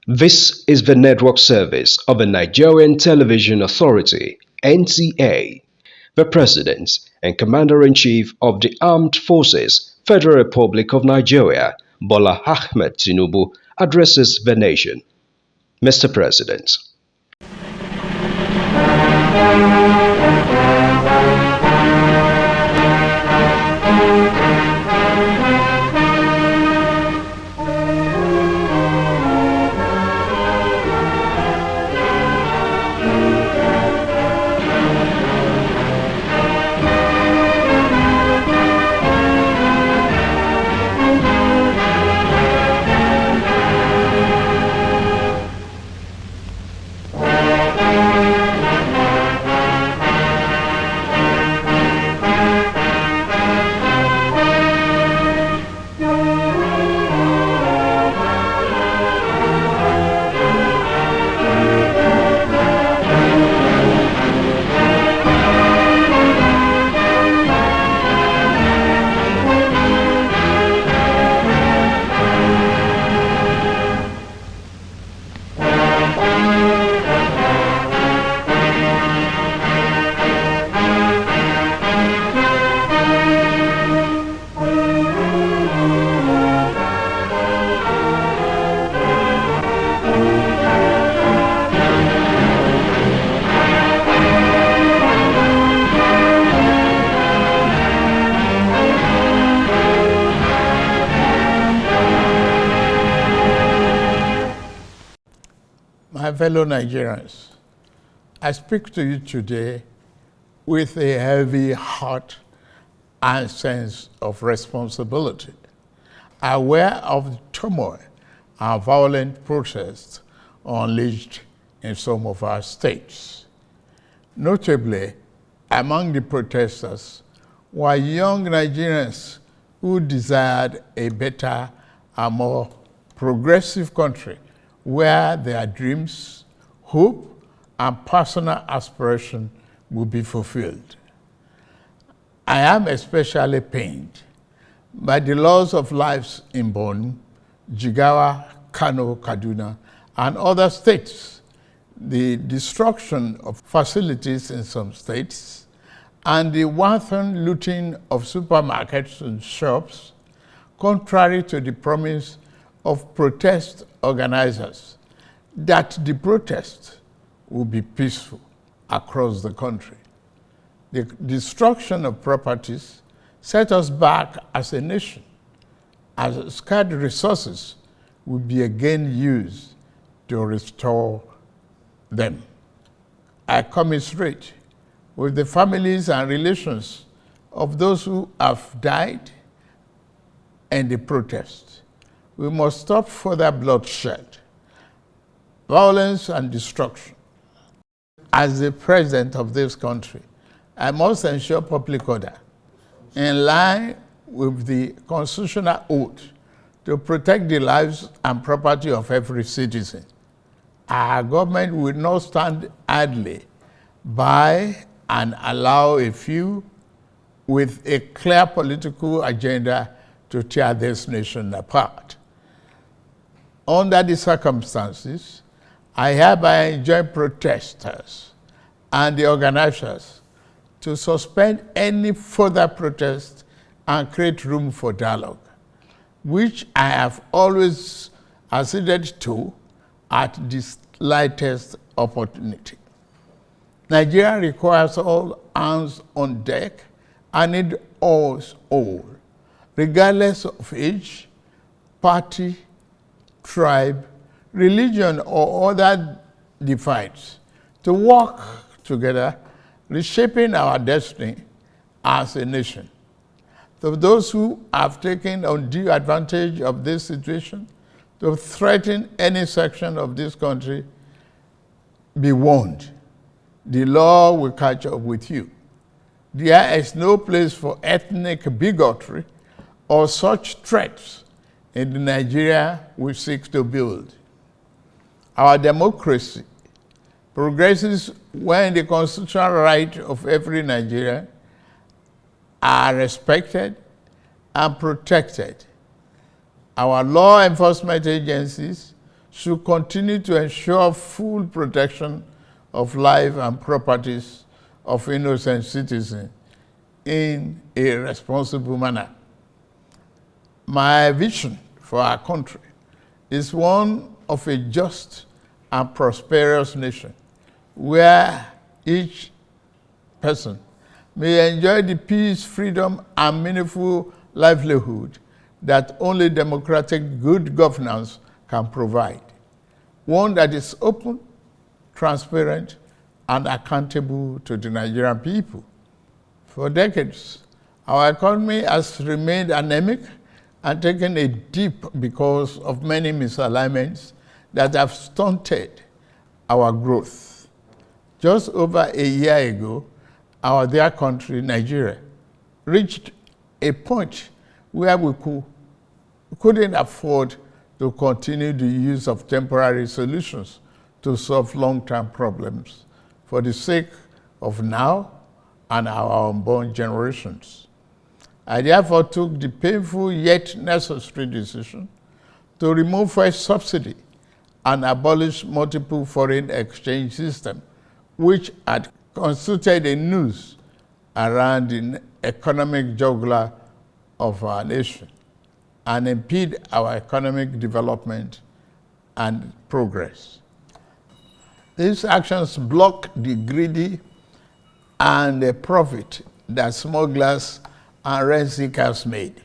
This is the network service of the Nigerian Television Authority, NTA. The President and Commander-in-Chief of the Armed Forces, Federal Republic of Nigeria, Bola Ahmed Tinubu, addresses the nation. Mr. President. My fellow Nigerians, I speak to you today with a heavy heart and sense of responsibility, aware of the turmoil and violent protests unleashed in some of our states. Notably, among the protesters were young Nigerians who desired a better and more progressive country where their dreams, hope, and personal aspiration will be fulfilled. I am especially pained by the loss of lives in Borno, Jigawa, Kano, Kaduna, and other states, the destruction of facilities in some states, and the wanton looting of supermarkets and shops, contrary to the promise of protest organizers that the protest will be peaceful across the country. The destruction of properties set us back as a nation, as scarce resources will be again used to restore them. I commiserate with the families and relations of those who have died in the protest. We must stop further bloodshed, violence, and destruction. As the president of this country, I must ensure public order in line with the constitutional oath to protect the lives and property of every citizen. Our government will not stand idly by and allow a few with a clear political agenda to tear this nation apart. Under the circumstances, I hereby enjoin protesters and the organizers to suspend any further protest and create room for dialogue, which I have always acceded to at the slightest opportunity. Nigeria requires all hands on deck and need us all, regardless of age, party, tribe, religion, or other divides, to work together, reshaping our destiny as a nation. To those who have taken undue advantage of this situation to threaten any section of this country, be warned. The law will catch up with you. There is no place for ethnic bigotry or such threats in the Nigeria we seek to build. Our democracy progresses when the constitutional rights of every Nigerian are respected and protected. Our law enforcement agencies should continue to ensure full protection of life and properties of innocent citizens in a responsible manner. My vision for our country is one of a just and prosperous nation where each person may enjoy the peace, freedom, and meaningful livelihood that only democratic good governance can provide. One that is open, transparent, and accountable to the Nigerian people. For decades, our economy has remained anemic and taken a dip because of many misalignments that have stunted our growth. Just over a year ago, our dear country, Nigeria, reached a point where we couldn't afford to continue the use of temporary solutions to solve long-term problems for the sake of now and our unborn generations. I therefore took the painful yet necessary decision to remove fuel subsidy and abolish multiple foreign exchange systems, which had constituted a noose around the economic jugular of our nation and impede our economic development and progress. These actions block the greedy and the profit that smugglers and rent seekers made.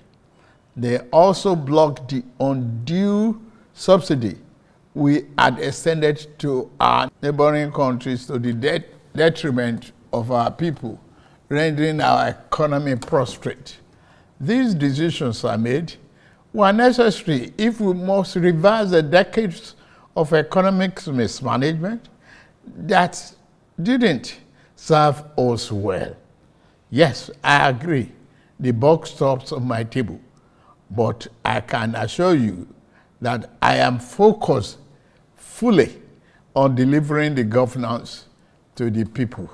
They also block the undue subsidy we had extended to our neighboring countries to the detriment of our people, rendering our economy prostrate. These decisions are made were necessary if we must reverse the decades of economic mismanagement that didn't serve us well. Yes, I agree, the buck stops on my table, but I can assure you that I am focused fully on delivering the governance to the people,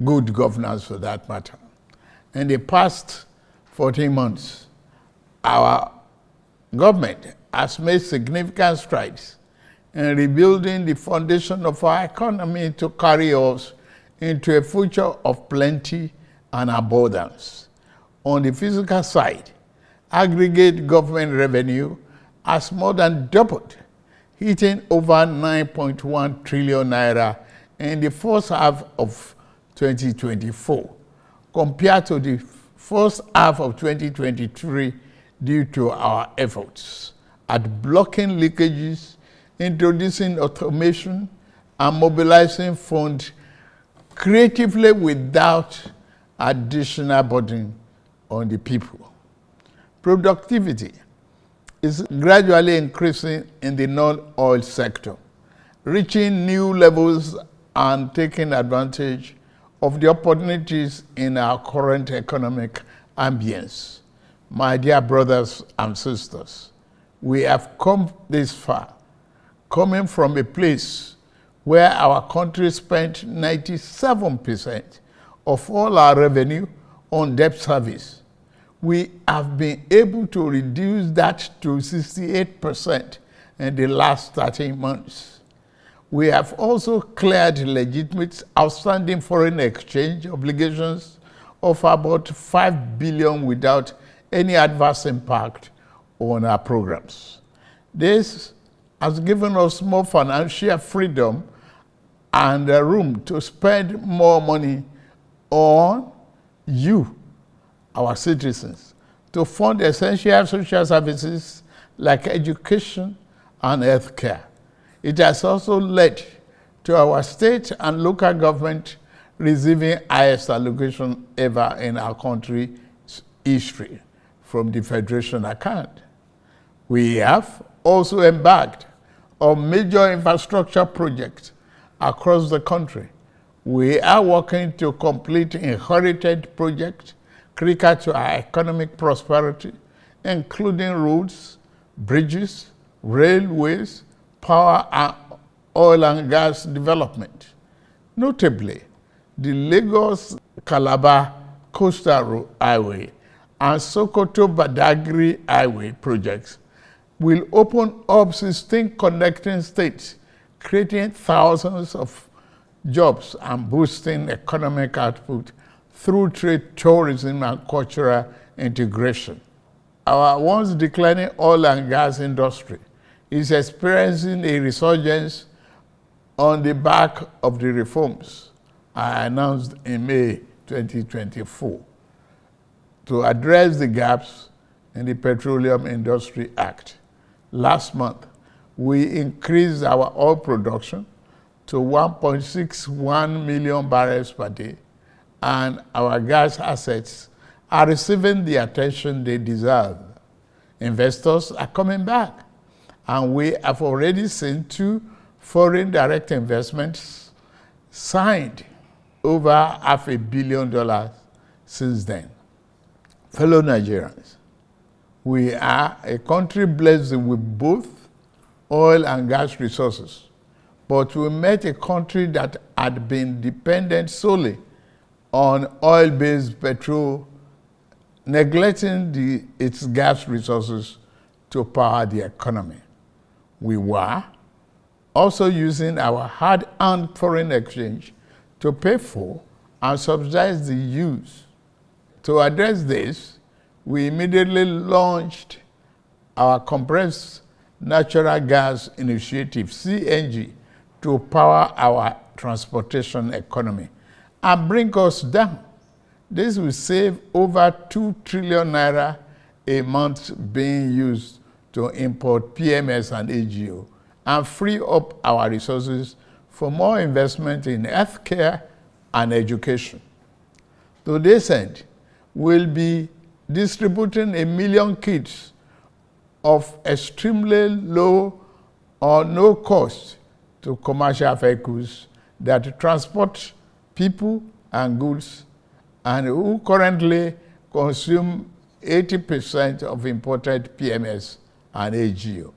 good governance for that matter. In the past 14 months, our government has made significant strides in rebuilding the foundation of our economy to carry us into a future of plenty and abundance. On the physical side, aggregate government revenue has more than doubled, hitting over 9.1 trillion naira in the first half of 2024, compared to the first half of 2023 due to our efforts at blocking leakages, introducing automation, and mobilizing funds creatively without additional burden on the people. Productivity is gradually increasing in the non-oil sector, reaching new levels and taking advantage of the opportunities in our current economic ambience. My dear brothers and sisters, we have come this far, coming from a place where our country spent 97% of all our revenue on debt service. We have been able to reduce that to 68% in the last 13 months. We have also cleared legitimate outstanding foreign exchange obligations of about 5 billion without any adverse impact on our programs. This has given us more financial freedom and room to spend more money on you, our citizens, to fund essential social services like education and healthcare. It has also led to our state and local government receiving highest allocation ever in our country's history from the Federation account. We have also embarked on major infrastructure projects across the country. We are working to complete inherited projects critical to our economic prosperity, including roads, bridges, railways, power and oil and gas development. Notably, the Lagos-Calabar Coastal Highway and Sokoto-Badagry Highway projects will open up 16 connecting states, creating thousands of jobs and boosting economic output through trade, tourism, and cultural integration. Our once declining oil and gas industry is experiencing a resurgence on the back of the reforms I announced in May 2024 to address the gaps in the Petroleum Industry Act. Last month, we increased our oil production to 1.61 million barrels per day, and our gas assets are receiving the attention they deserve. Investors are coming back, and we have already seen 2 foreign direct investments signed over $500 million since then. Fellow Nigerians, we are a country blessed with both oil and gas resources, but we met a country that had been dependent solely on oil-based petrol, neglecting its gas resources to power the economy. We were also using our hard-earned foreign exchange to pay for and subsidize the use. To address this, we immediately launched our compressed natural gas initiative, CNG, to power our transportation economy and bring us down. This will save over 2 trillion naira a month being used to import PMS and AGO and free up our resources for more investment in healthcare and education. To this end, we'll be distributing 1 million kits of extremely low or no cost to commercial vehicles that transport people and goods and who currently consume 80% of imported PMS and AGO.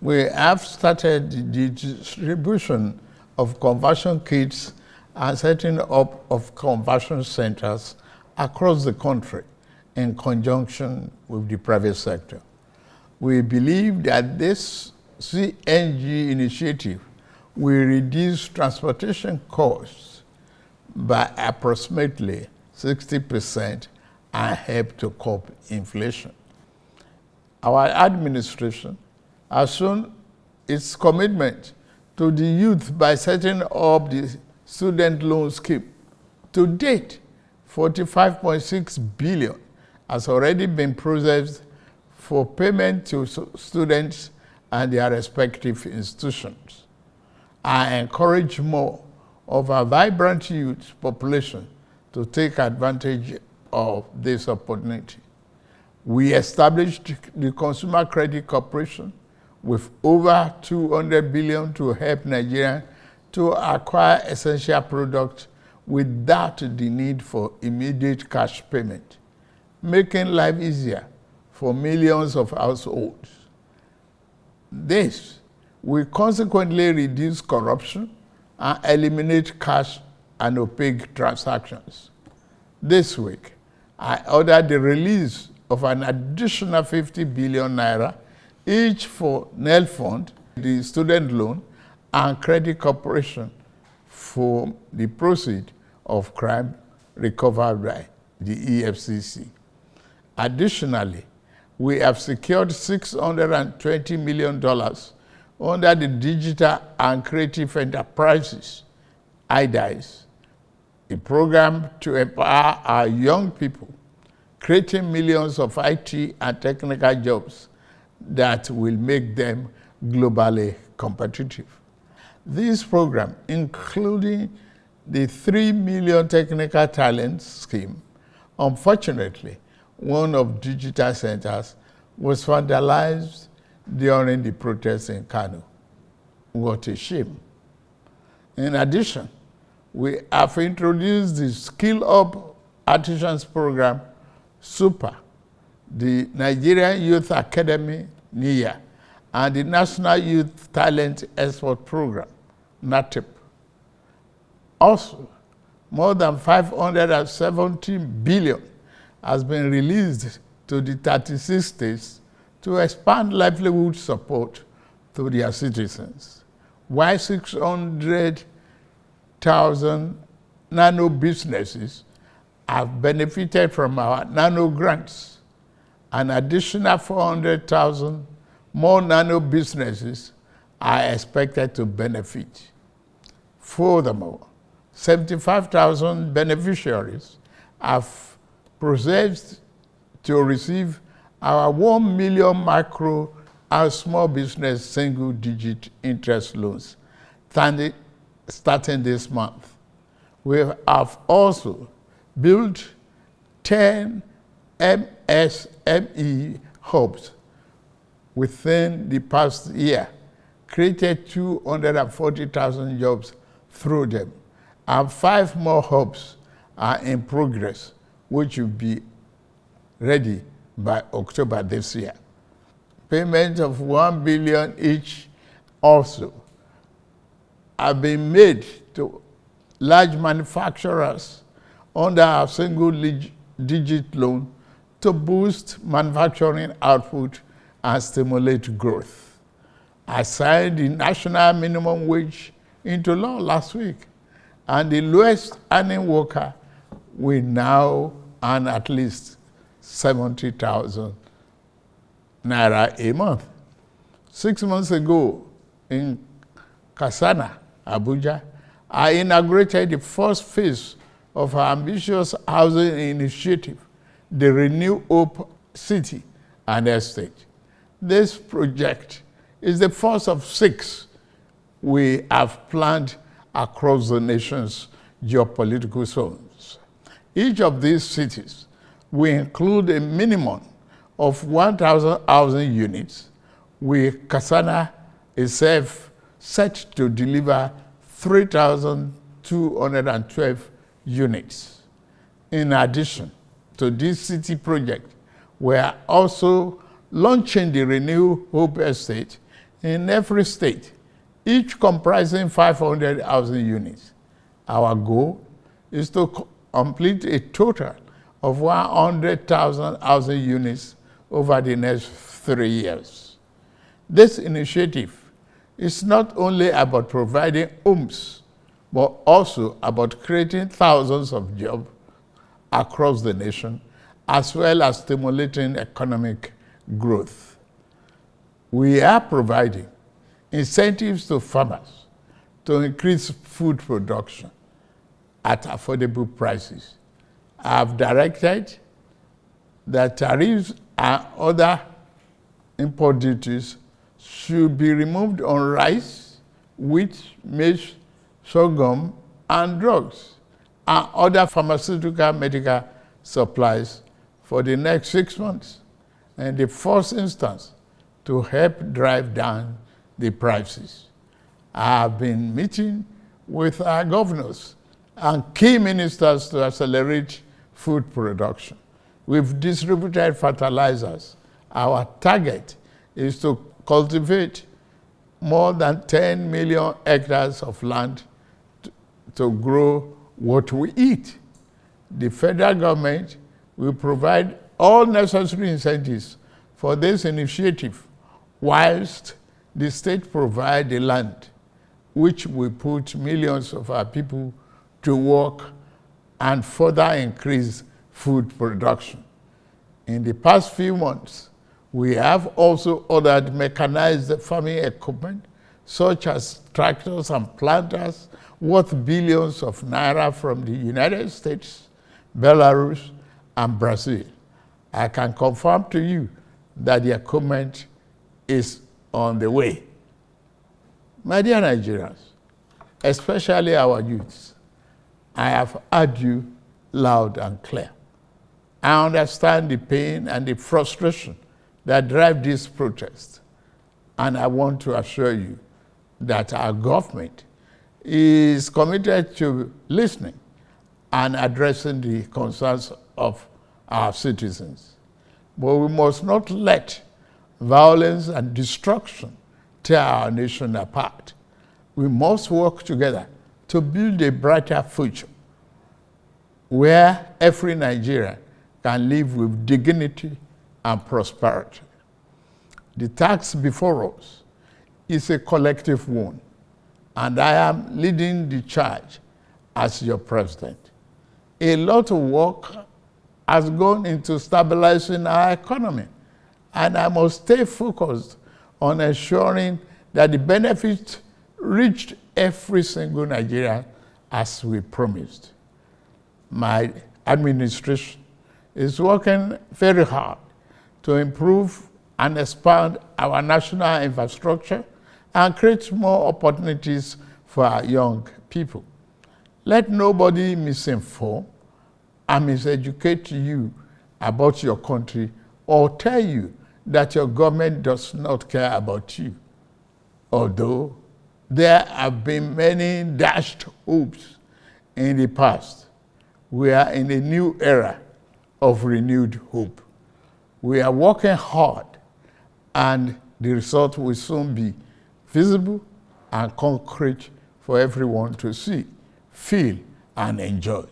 We have started the distribution of conversion kits and setting up of conversion centers across the country in conjunction with the private sector. We believe that this CNG initiative will reduce transportation costs by approximately 60% and help to curb inflation. Our administration has shown its commitment to the youth by setting up the student loan scheme. To date, 45.6 billion has already been processed for payment to students and their respective institutions. I encourage more of our vibrant youth population to take advantage of this opportunity. We established the Consumer Credit Corporation with over 200 billion to help Nigerians to acquire essential products without the need for immediate cash payment, making life easier for millions of households. This will consequently reduce corruption and eliminate cash and opaque transactions. This week, I ordered the release of an additional 50 billion naira, each for NEL Fund, the student loan, and Credit Corporation for the proceeds of crime recovered by the EFCC. Additionally, we have secured $620 million under the Digital and Creative Enterprises, IDIs, a program to empower our young people, creating millions of IT and technical jobs that will make them globally competitive. This program, including the 3 million technical talent scheme, unfortunately, one of digital centers was vandalized during the protests in Kano. What a shame. In addition, we have introduced the Skill Up Artisans Program, SUPER, the Nigerian Youth Academy, NIA, and the National Youth Talent Export Program, NATIP. Also, more than 517 billion has been released to the 36 states to expand livelihood support to their citizens, while 600,000 nano businesses have benefited from our nano grants. An additional 400,000 more nano businesses are expected to benefit. Furthermore, 75,000 beneficiaries have processed to receive our 1 million micro and small business single-digit interest loans starting this month. We have also built 10 MSME hubs within the past year, created 240,000 jobs through them, and 5 more hubs are in progress, which will be ready by October this year. Payment of 1 billion each also have been made to large manufacturers under our single-digit loan to boost manufacturing output and stimulate growth. I signed the national minimum wage into law last week, and the lowest earning worker will now earn at least 70,000 naira a month. 6 months ago in Kasana, Abuja, I inaugurated the first phase of our ambitious housing initiative, the Renew Hope City and Estate. This project is the first of 6 we have planned across the nation's geopolitical zones. Each of these cities will include a minimum of 1,000 housing units, with Kasana itself set to deliver 3,212 units. In addition to this city project, we are also launching the Renew Hope Estate in every state, each comprising 500 housing units. Our goal is to complete a total of 100,000 housing units over the next 3 years. This initiative is not only about providing homes, but also about creating thousands of jobs across the nation, as well as stimulating economic growth. We are providing incentives to farmers to increase food production at affordable prices. I have directed that tariffs and other import duties should be removed on rice, wheat, maize, sorghum, and drugs, and other pharmaceutical medical supplies for the next 6 months, in the first instance, to help drive down the prices. I have been meeting with our governors and key ministers to accelerate food production. We've distributed fertilizers. Our target is to cultivate more than 10 million hectares of land to grow what we eat. The federal government will provide all necessary incentives for this initiative, whilst the state provide the land, which will put millions of our people to work and further increase food production. In the past few months, we have also ordered mechanized farming equipment, such as tractors and planters, worth billions of naira from the United States, Belarus, and Brazil. I can confirm to you that the equipment is on the way. My dear Nigerians, especially our youths. I have heard you loud and clear. I understand the pain and the frustration that drive this protest. And I want to assure you that our government is committed to listening and addressing the concerns of our citizens. But we must not let violence and destruction tear our nation apart. We must work together to build a brighter future where every Nigerian can live with dignity and prosperity. The task before us is a collective one, and I am leading the charge as your president. A lot of work has gone into stabilizing our economy, and I must stay focused on ensuring that the benefits reached every single Nigerian as we promised. My administration is working very hard to improve and expand our national infrastructure and create more opportunities for our young people. Let nobody misinform and miseducate you about your country or tell you that your government does not care about you. Although there have been many dashed hopes in the past, we are in a new era of renewed hope. We are working hard, and the result will soon be visible and concrete for everyone to see, feel, and enjoy.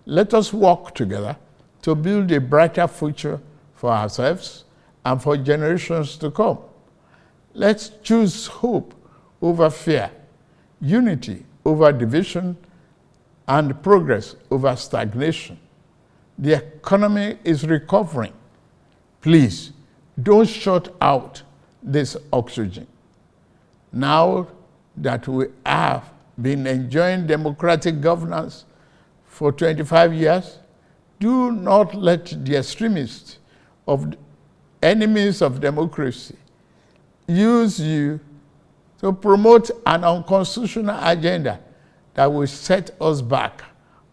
Let us work together to build a brighter future for ourselves and for generations to come. Let's choose hope over fear, unity over division, and progress over stagnation. The economy is recovering. Please, don't shut out this oxygen. Now that we have been enjoying democratic governance for 25 years, do not let the extremists of enemies of democracy use you to promote an unconstitutional agenda that will set us back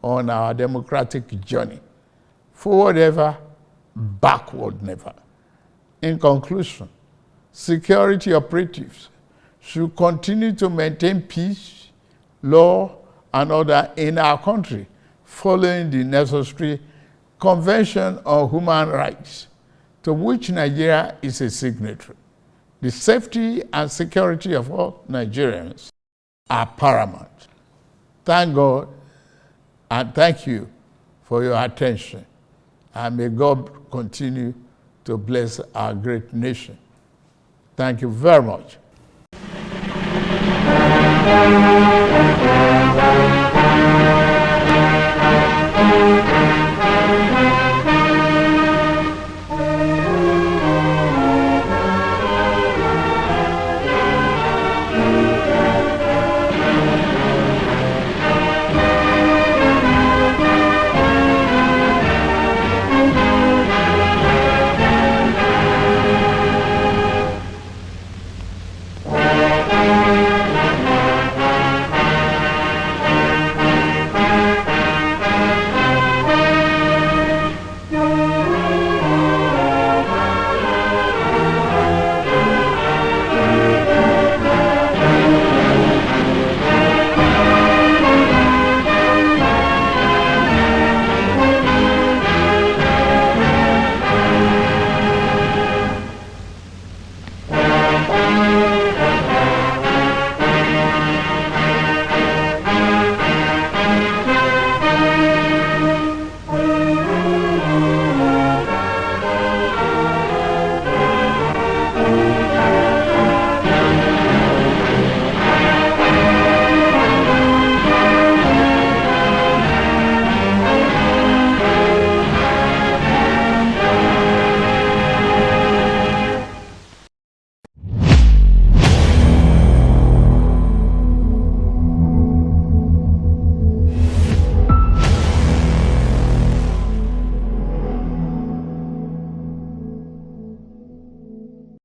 on our democratic journey. Forward ever, backward never. In conclusion, security operatives should continue to maintain peace, law, and order in our country, following the necessary Convention on Human Rights, to which Nigeria is a signatory. The safety and security of all Nigerians are paramount. Thank God and thank you for your attention. And may God continue to bless our great nation. Thank you very much.